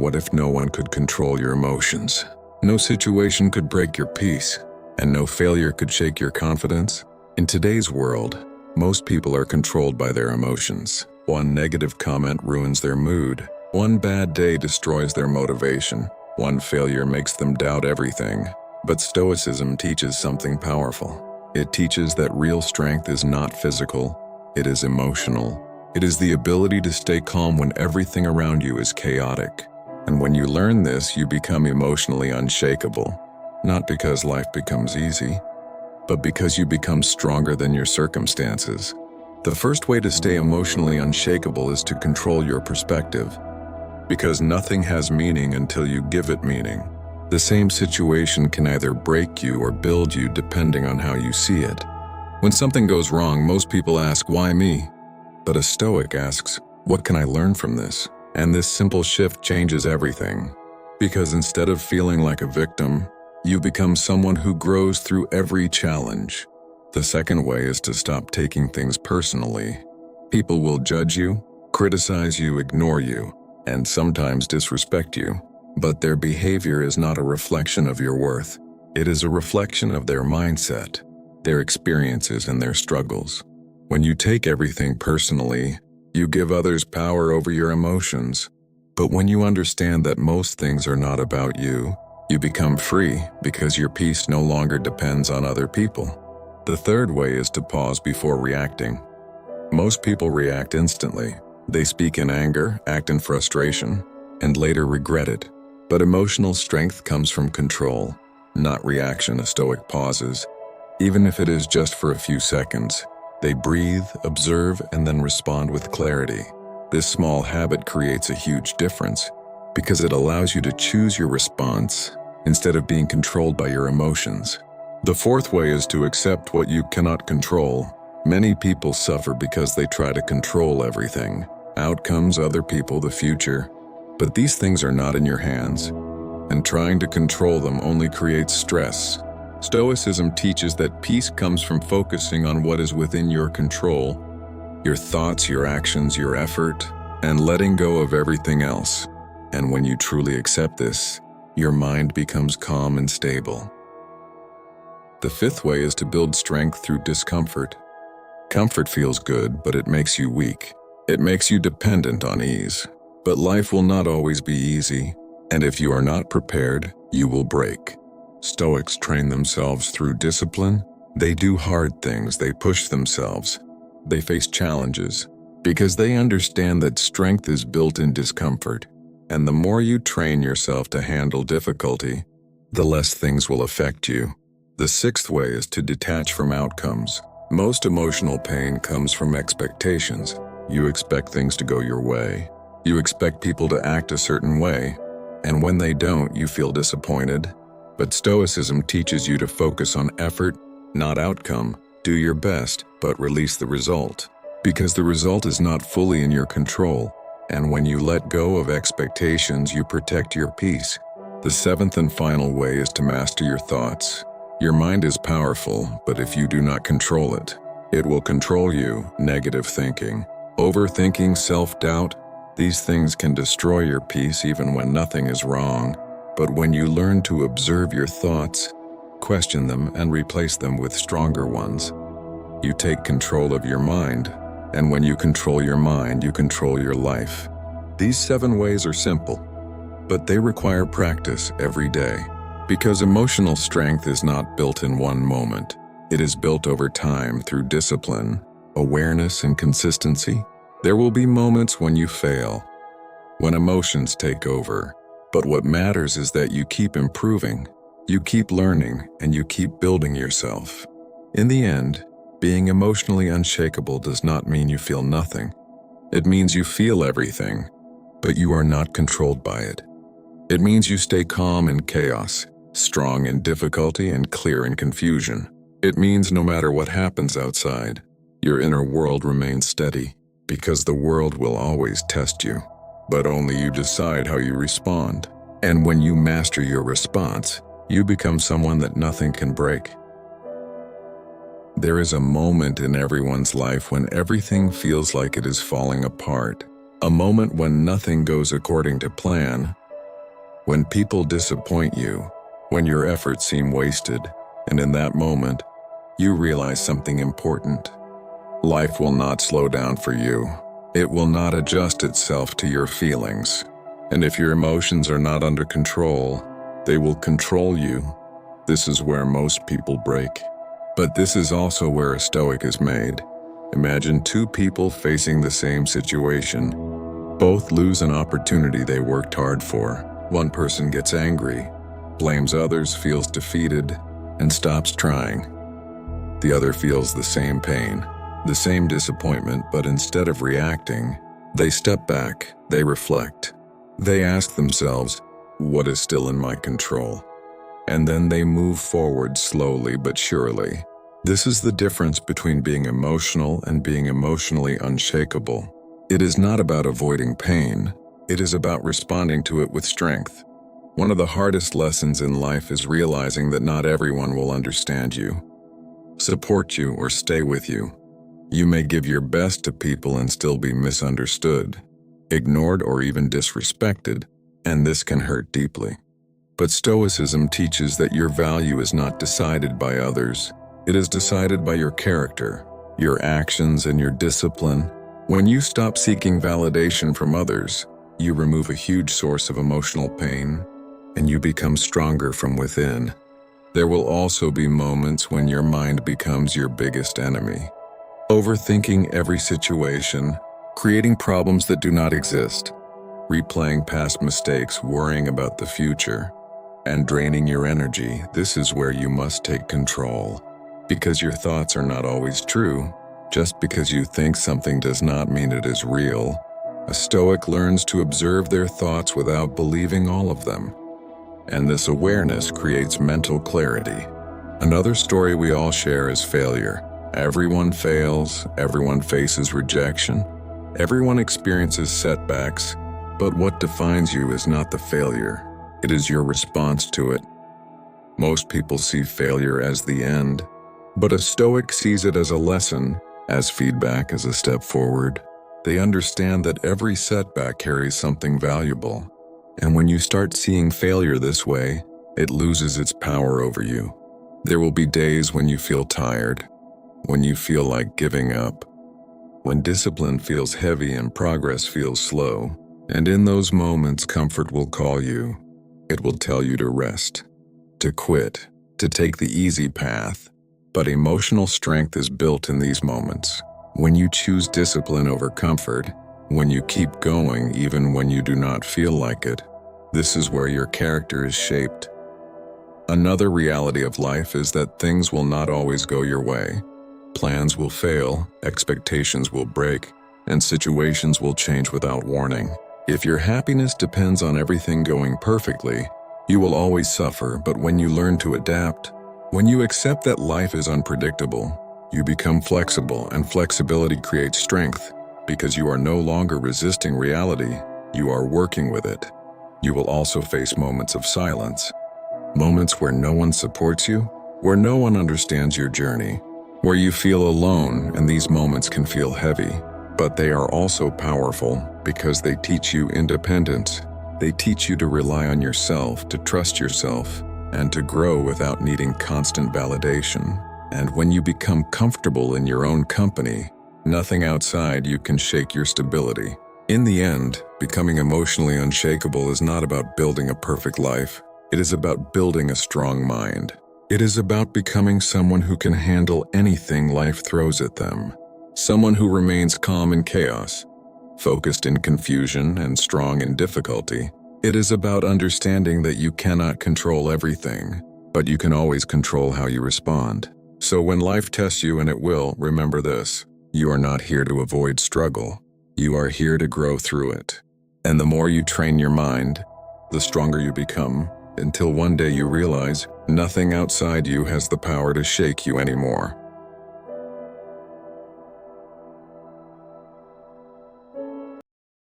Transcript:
what if no one could control your emotions? No situation could break your peace, and no failure could shake your confidence? In today's world, most people are controlled by their emotions. One negative comment ruins their mood. One bad day destroys their motivation. One failure makes them doubt everything. But Stoicism teaches something powerful. It teaches that real strength is not physical, it is emotional. It is the ability to stay calm when everything around you is chaotic. And when you learn this, you become emotionally unshakable. Not because life becomes easy, but because you become stronger than your circumstances. The first way to stay emotionally unshakable is to control your perspective. Because nothing has meaning until you give it meaning. The same situation can either break you or build you depending on how you see it. When something goes wrong, most people ask, "Why me?" But a Stoic asks, "What can I learn from this?" And this simple shift changes everything. Because instead of feeling like a victim, you become someone who grows through every challenge. The second way is to stop taking things personally. People will judge you, criticize you, ignore you, and sometimes disrespect you. But their behavior is not a reflection of your worth. It is a reflection of their mindset, their experiences, and their struggles. When you take everything personally, you give others power over your emotions. But when you understand that most things are not about you, you become free because your peace no longer depends on other people. The third way is to pause before reacting. Most people react instantly. They speak in anger, act in frustration, and later regret it. But emotional strength comes from control, not reaction. A Stoic pauses, even if it is just for a few seconds. They breathe, observe, and then respond with clarity. This small habit creates a huge difference because it allows you to choose your response instead of being controlled by your emotions. The fourth way is to accept what you cannot control. Many people suffer because they try to control everything: outcomes, other people, the future. But these things are not in your hands, and trying to control them only creates stress. Stoicism teaches that peace comes from focusing on what is within your control, your thoughts, your actions, your effort, and letting go of everything else. And when you truly accept this, your mind becomes calm and stable. The fifth way is to build strength through discomfort. Comfort feels good, but it makes you weak. It makes you dependent on ease. But life will not always be easy, and if you are not prepared, you will break. Stoics train themselves through discipline. They do hard things, they push themselves, they face challenges, because they understand that strength is built in discomfort. And the more you train yourself to handle difficulty, the less things will affect you. The sixth way is to detach from outcomes. Most emotional pain comes from expectations. You expect things to go your way. You expect people to act a certain way, and when they don't, you feel disappointed. But Stoicism teaches you to focus on effort, not outcome. Do your best, but release the result, because the result is not fully in your control. And when you let go of expectations, you protect your peace. The seventh and final way is to master your thoughts. Your mind is powerful, but if you do not control it, it will control you. Negative thinking, overthinking, self-doubt, these things can destroy your peace even when nothing is wrong. But when you learn to observe your thoughts, question them, and replace them with stronger ones, you take control of your mind. And when you control your mind, you control your life. These 7 ways are simple, but they require practice every day. Because emotional strength is not built in one moment. It is built over time through discipline, awareness, and consistency. There will be moments when you fail, when emotions take over. But what matters is that you keep improving, you keep learning, and you keep building yourself. In the end, being emotionally unshakable does not mean you feel nothing. It means you feel everything, but you are not controlled by it. It means you stay calm in chaos, strong in difficulty, and clear in confusion. It means no matter what happens outside, your inner world remains steady, because the world will always test you. But only you decide how you respond. And when you master your response, you become someone that nothing can break. There is a moment in everyone's life when everything feels like it is falling apart. A moment when nothing goes according to plan, When people disappoint you, when your efforts seem wasted, and in that moment, you realize something important. Life will not slow down for you. It will not adjust itself to your feelings. And if your emotions are not under control, they will control you. This is where most people break. But this is also where a Stoic is made. Imagine two people facing the same situation. Both lose an opportunity they worked hard for. One person gets angry, blames others, feels defeated, and stops trying. The other feels the same pain, the same disappointment, but instead of reacting, they step back, they reflect. They ask themselves, what is still in my control? And then they move forward slowly but surely. This is the difference between being emotional and being emotionally unshakable. It is not about avoiding pain. It is about responding to it with strength. One of the hardest lessons in life is realizing that not everyone will understand you, support you, or stay with you. You may give your best to people and still be misunderstood, ignored, or even disrespected, and this can hurt deeply. But Stoicism teaches that your value is not decided by others. It is decided by your character, your actions, and your discipline. When you stop seeking validation from others, you remove a huge source of emotional pain, and you become stronger from within. There will also be moments when your mind becomes your biggest enemy, overthinking every situation, creating problems that do not exist, replaying past mistakes, worrying about the future, and draining your energy. This is where you must take control. Because your thoughts are not always true, just because you think something does not mean it is real. A Stoic learns to observe their thoughts without believing all of them. And this awareness creates mental clarity. Another story we all share is failure. Everyone fails, everyone faces rejection, everyone experiences setbacks, but what defines you is not the failure, it is your response to it. Most people see failure as the end, but a Stoic sees it as a lesson, as feedback, as a step forward. They understand that every setback carries something valuable. And when you start seeing failure this way, it loses its power over you. There will be days when you feel tired, when you feel like giving up, when discipline feels heavy and progress feels slow. And in those moments, comfort will call you. It will tell you to rest, to quit, to take the easy path. But emotional strength is built in these moments. When you choose discipline over comfort, when you keep going even when you do not feel like it, this is where your character is shaped. Another reality of life is that things will not always go your way. Plans will fail, expectations will break, and situations will change without warning. If your happiness depends on everything going perfectly, you will always suffer. But when you learn to adapt, when you accept that life is unpredictable, you become flexible, and flexibility creates strength. Because you are no longer resisting reality, you are working with it. You will also face moments of silence, moments where no one supports you, where no one understands your journey, where you feel alone, and these moments can feel heavy. But they are also powerful because they teach you independence. They teach you to rely on yourself, to trust yourself, and to grow without needing constant validation. And when you become comfortable in your own company, nothing outside you can shake your stability. In the end, becoming emotionally unshakable is not about building a perfect life. It is about building a strong mind. It is about becoming someone who can handle anything life throws at them. Someone who remains calm in chaos, focused in confusion, and strong in difficulty. It is about understanding that you cannot control everything, but you can always control how you respond. So when life tests you, and it will, remember this: you are not here to avoid struggle. You are here to grow through it. And the more you train your mind, the stronger you become, until one day you realize nothing outside you has the power to shake you anymore.